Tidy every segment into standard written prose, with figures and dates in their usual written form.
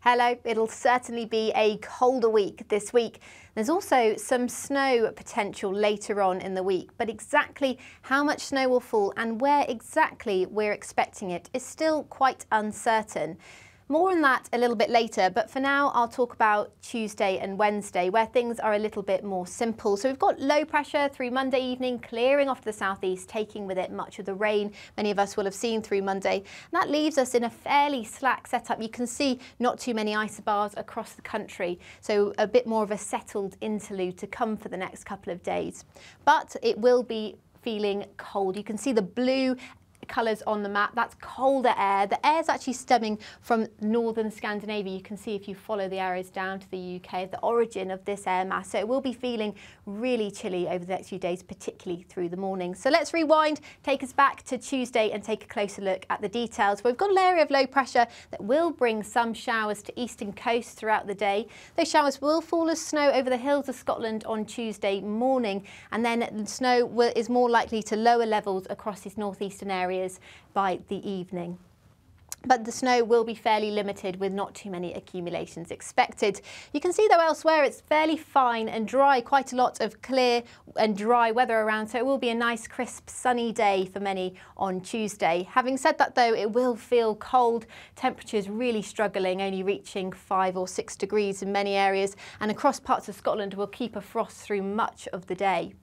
Hello, it'll certainly be a colder week this week. There's also some snow potential later on in the week, but exactly how much snow will fall and where exactly we're expecting it is still quite uncertain. More on that a little bit later, but for now I'll talk about Tuesday and Wednesday where things are a little bit more simple. So we've got low pressure through Monday evening clearing off to the southeast, taking with it much of the rain many of us will have seen through Monday. And that leaves us in a fairly slack setup. You can see not too many isobars across the country, so a bit more of a settled interlude to come for the next couple of days. But it will be feeling cold. You can see the blue colours on the map, that's colder air. The air is actually stemming from northern Scandinavia. You can see if you follow the arrows down to the UK, the origin of this air mass. So it will be feeling really chilly over the next few days, particularly through the morning. So let's rewind, take us back to Tuesday and take a closer look at the details. We've got an area of low pressure that will bring some showers to eastern coast throughout the day. Those showers will fall as snow over the hills of Scotland on Tuesday morning, and then snow is more likely to lower levels across these northeastern areas by the evening. But the snow will be fairly limited with not too many accumulations expected. You can see though elsewhere it's fairly fine and dry, quite a lot of clear and dry weather around, so it will be a nice crisp sunny day for many on Tuesday. Having said that though, it will feel cold, temperatures really struggling, only reaching 5 or 6 degrees in many areas, and across parts of Scotland will keep a frost through much of the day.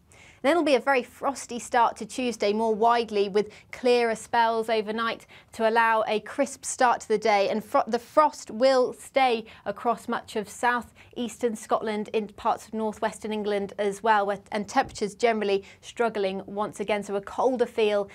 Then it'll be a very frosty start to Tuesday more widely, with clearer spells overnight to allow a crisp start to the day, and the frost will stay across much of south-eastern Scotland, in parts of northwestern England as well, and temperatures generally struggling once again, so a colder feel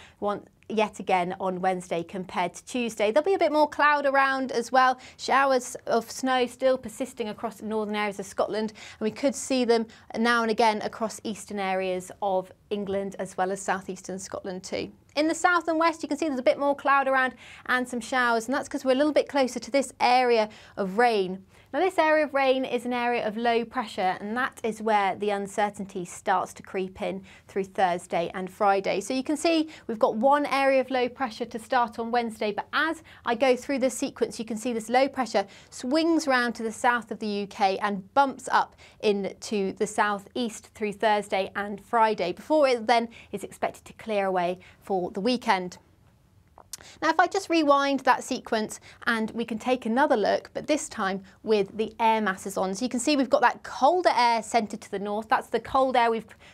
yet again on Wednesday compared to Tuesday. There'll be a bit more cloud around as well, showers of snow still persisting across the northern areas of Scotland, and we could see them now and again across eastern areas of England as well as southeastern Scotland too. In the south and west you can see there's a bit more cloud around and some showers, and that's because we're a little bit closer to this area of rain. Now this area of rain is an area of low pressure, and that is where the uncertainty starts to creep in through Thursday and Friday. So you can see we've got one area of low pressure to start on Wednesday, but as I go through this sequence you can see this low pressure swings round to the south of the UK and bumps up into the southeast through Thursday and Friday before it then is expected to clear away for the weekend. Now if I just rewind that sequence and we can take another look, but this time with the air masses on. So you can see we've got that colder air centred to the north. That's the cold air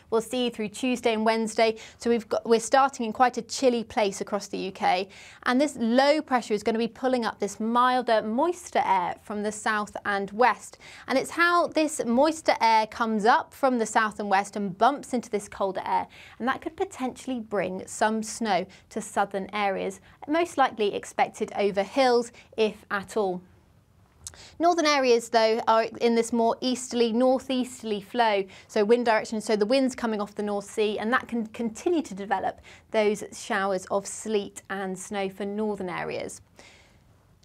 we'll see through Tuesday and Wednesday. So we're starting in quite a chilly place across the UK. And this low pressure is going to be pulling up this milder, moister air from the south and west. And it's how this moister air comes up from the south and west and bumps into this colder air. And that could potentially bring some snow to southern areas, most likely expected over hills, if at all. Northern areas though are in this more easterly, northeasterly flow, so wind direction, so the wind's coming off the North Sea, and that can continue to develop those showers of sleet and snow for northern areas.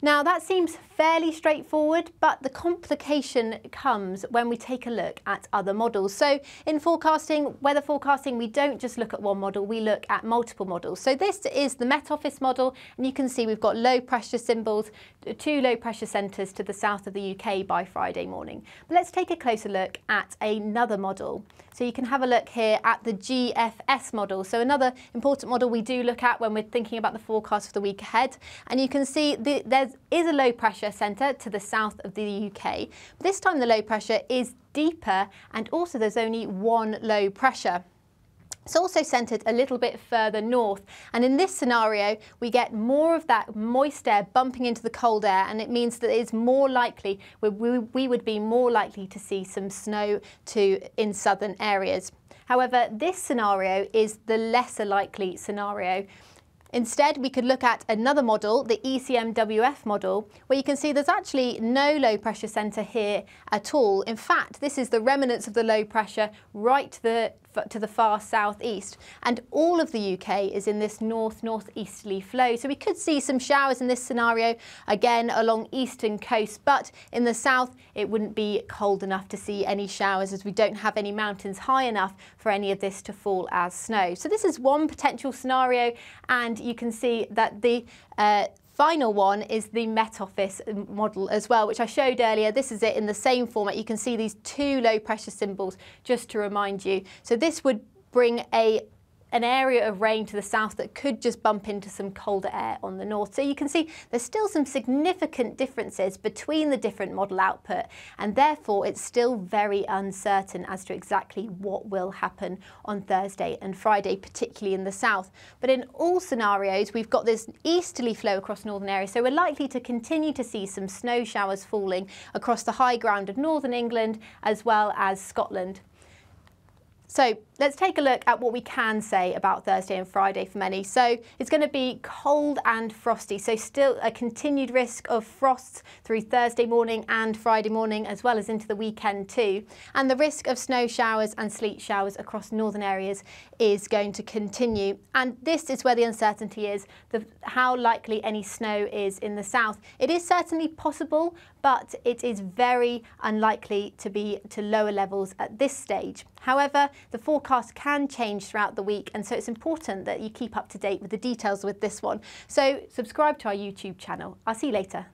Now that seems fairly straightforward, but the complication comes when we take a look at other models. So in forecasting, weather forecasting, we don't just look at one model, we look at multiple models. So this is the Met Office model, and you can see we've got low pressure symbols, 2 low pressure centres to the south of the UK by Friday morning. But let's take a closer look at another model. So you can have a look here at the GFS model. So another important model we do look at when we're thinking about the forecast for the week ahead. And you can see there is a low pressure centre to the south of the UK. But this time the low pressure is deeper, and also there's only one low pressure. It's also centred a little bit further north, and in this scenario we get more of that moist air bumping into the cold air, and it means that it's more likely, we would be more likely to see some snow in southern areas. However, this scenario is the lesser likely scenario. Instead, we could look at another model, the ECMWF model, where you can see there's actually no low pressure centre here at all. In fact, this is the remnants of the low pressure right to the far southeast, and all of the UK is in this northeasterly flow. So we could see some showers in this scenario again along eastern coast, but in the south it wouldn't be cold enough to see any showers, as we don't have any mountains high enough for any of this to fall as snow. So this is one potential scenario, and you can see that the final one is the Met Office model as well, which I showed earlier. This is it in the same format. You can see these two low pressure symbols just to remind you. So this would bring an area of rain to the south that could just bump into some colder air on the north. So you can see there's still some significant differences between the different model output, and therefore it's still very uncertain as to exactly what will happen on Thursday and Friday, particularly in the south. But in all scenarios, we've got this easterly flow across northern areas, so we're likely to continue to see some snow showers falling across the high ground of northern England as well as Scotland. So let's take a look at what we can say about Thursday and Friday for many. So it's going to be cold and frosty, so still a continued risk of frosts through Thursday morning and Friday morning, as well as into the weekend too. And the risk of snow showers and sleet showers across northern areas is going to continue. And this is where the uncertainty is, how likely any snow is in the south. It is certainly possible, but it is very unlikely to be to lower levels at this stage. However, the forecast can change throughout the week, and so it's important that you keep up to date with the details with this one. So subscribe to our YouTube channel. I'll see you later.